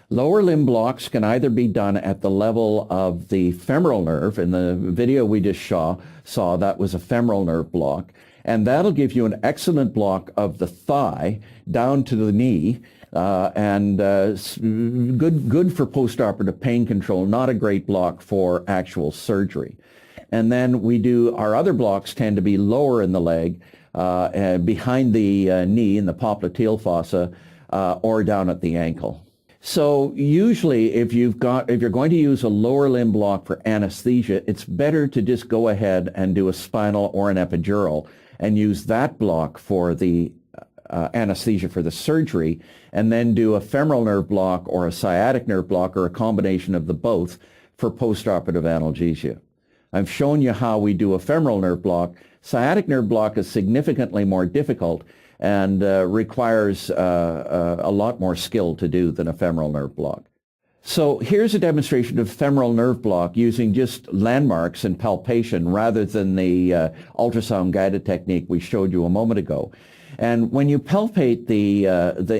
Lower limb blocks can either be done at the level of the femoral nerve. In the video we just saw that was a femoral nerve block, and that'll give you an excellent block of the thigh down to the knee, and good for postoperative pain control, not a great block for actual surgery. And then our other blocks tend to be lower in the leg, behind the knee in the popliteal fossa, or down at the ankle. So usually if you're going to use a lower limb block for anesthesia, it's better to just go ahead and do a spinal or an epidural and use that block for the anesthesia for the surgery, and then do a femoral nerve block or a sciatic nerve block or a combination of the both for postoperative analgesia. I've shown you how we do a femoral nerve block. Sciatic nerve block is significantly more difficult and requires a lot more skill to do than a femoral nerve block. So here's a demonstration of femoral nerve block using just landmarks and palpation rather than the ultrasound-guided technique we showed you a moment ago. And when you palpate the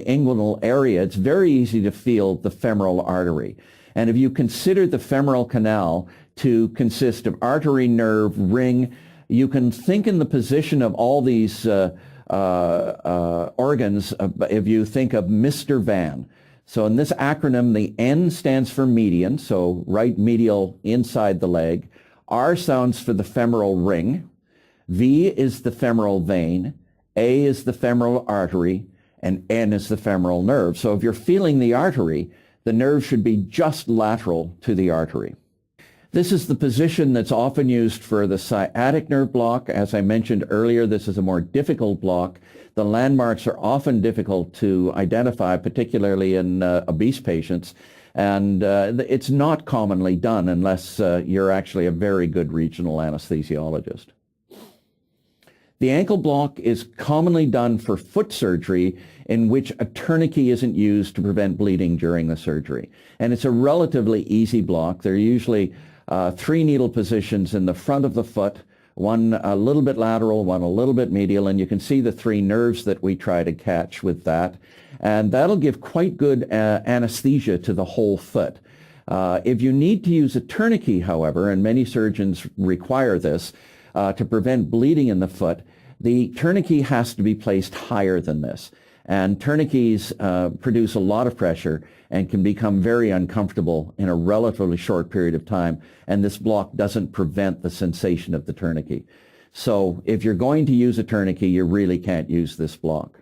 inguinal area, it's very easy to feel the femoral artery. And if you consider the femoral canal to consist of artery, nerve, ring, you can think in the position of all these organs if you think of Mr. Van. So in this acronym, the N stands for median, so right medial inside the leg. R sounds for the femoral ring. V is the femoral vein. A is the femoral artery, and N is the femoral nerve. So if you're feeling the artery, the nerve should be just lateral to the artery. This is the position that's often used for the sciatic nerve block. As I mentioned earlier, this is a more difficult block. The landmarks are often difficult to identify, particularly in obese patients, and it's not commonly done unless you're actually a very good regional anesthesiologist. The ankle block is commonly done for foot surgery in which a tourniquet isn't used to prevent bleeding during the surgery. And it's a relatively easy block. There are usually 3 needle positions in the front of the foot, one a little bit lateral, one a little bit medial, and you can see the 3 nerves that we try to catch with that. And that'll give quite good anesthesia to the whole foot. If you need to use a tourniquet, however, and many surgeons require this, to prevent bleeding in the foot, the tourniquet has to be placed higher than this. And tourniquets produce a lot of pressure and can become very uncomfortable in a relatively short period of time, and this block doesn't prevent the sensation of the tourniquet. So if you're going to use a tourniquet, you really can't use this block.